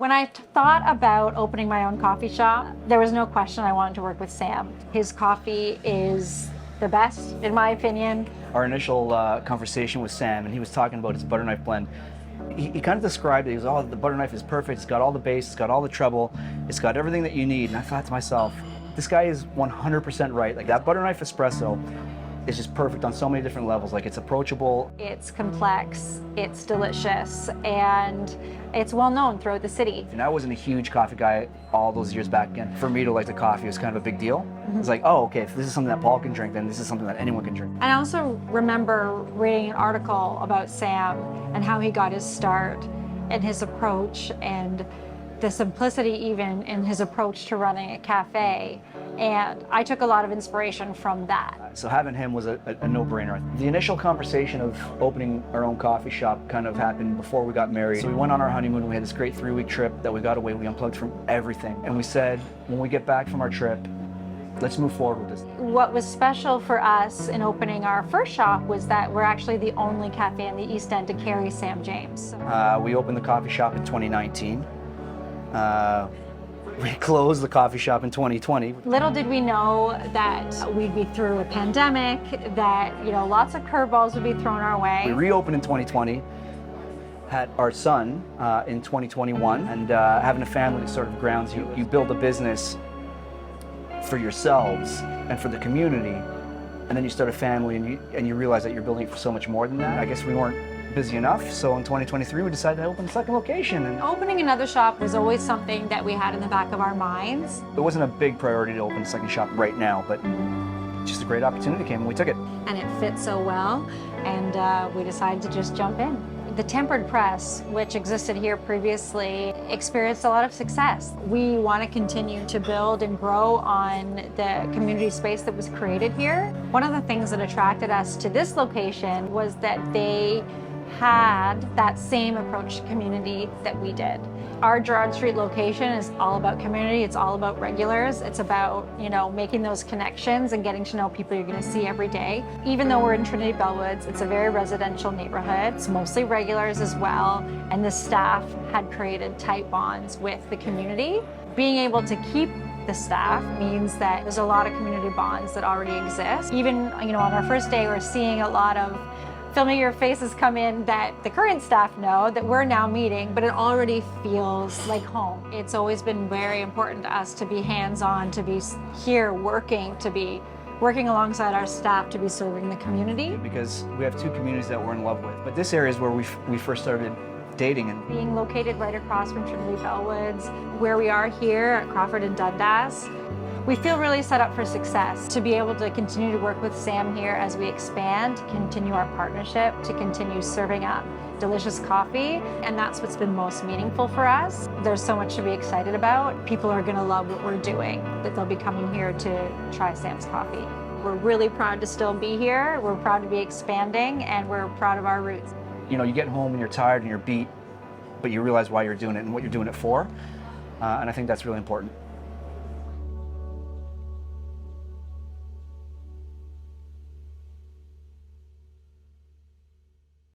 When I thought about opening my own coffee shop, there was no question I wanted to work with Sam. His coffee is the best, in my opinion. Our initial conversation with Sam, and he was talking about his butter knife blend. He kind of described it. He goes, "Oh, the butter knife is perfect. It's got all the base, it's got all the treble, it's got everything that you need." And I thought to myself, this guy is 100% right. Like, that butter knife espresso is just perfect on so many different levels. Like, it's approachable. It's complex, it's delicious, and it's well known throughout the city. And I wasn't a huge coffee guy all those years back again. For me to like the coffee was kind of a big deal. It's like, oh, okay, if this is something that Paul can drink, then this is something that anyone can drink. And I also remember reading an article about Sam and how he got his start and his approach and the simplicity even in his approach to running a cafe. And I took a lot of inspiration from that. So having him was a no-brainer. The initial conversation of opening our own coffee shop kind of happened before we got married. So we went on our honeymoon, we had this great 3-week trip that we got away, we unplugged from everything. And we said, when we get back from our trip, let's move forward with this. What was special for us in opening our first shop was that we're actually the only cafe in the East End to carry Sam James. We opened the coffee shop in 2019. We closed the coffee shop in 2020. Little did we know that we'd be through a pandemic, that, you know, lots of curveballs would be thrown our way. We reopened in 2020, had our son in 2021, and having a family sort of grounds you. You build a business for yourselves and for the community, and then you start a family and you realize that you're building it for so much more than that. I guess we weren't busy enough, so in 2023 we decided to open a second location. And opening another shop was always something that we had in the back of our minds. It wasn't a big priority to open a second shop right now, but just a great opportunity came and we took it. And it fit so well, and we decided to just jump in. The tempered press, which existed here previously, experienced a lot of success. We want to continue to build and grow on the community space that was created here. One of the things that attracted us to this location was that they had that same approach to community that we did. Our Gerrard Street location is all about community. It's all about regulars. It's about, you know, making those connections and getting to know people you're going to see every day. Even though we're in Trinity Bellwoods, it's a very residential neighborhood. It's mostly regulars as well, and the staff had created tight bonds with the community. Being able to keep the staff means that there's a lot of community bonds that already exist. Even, you know, on our first day, we're seeing a lot of familiar faces come in that the current staff know that we're now meeting, but it already feels like home. It's always been very important to us to be hands-on, to be here working, to be working alongside our staff, to be serving the community. Because we have two communities that we're in love with. But this area is where we first started dating. And being located right across from Trinity Bellwoods, where we are here at Crawford and Dundas, we feel really set up for success to be able to continue to work with Sam here as we expand, to continue our partnership, to continue serving up delicious coffee, and that's what's been most meaningful for us. There's so much to be excited about. People are going to love what we're doing, that they'll be coming here to try Sam's coffee. We're really proud to still be here, we're proud to be expanding, and we're proud of our roots. You know, you get home and you're tired and you're beat, but you realize why you're doing it and what you're doing it for, and I think that's really important.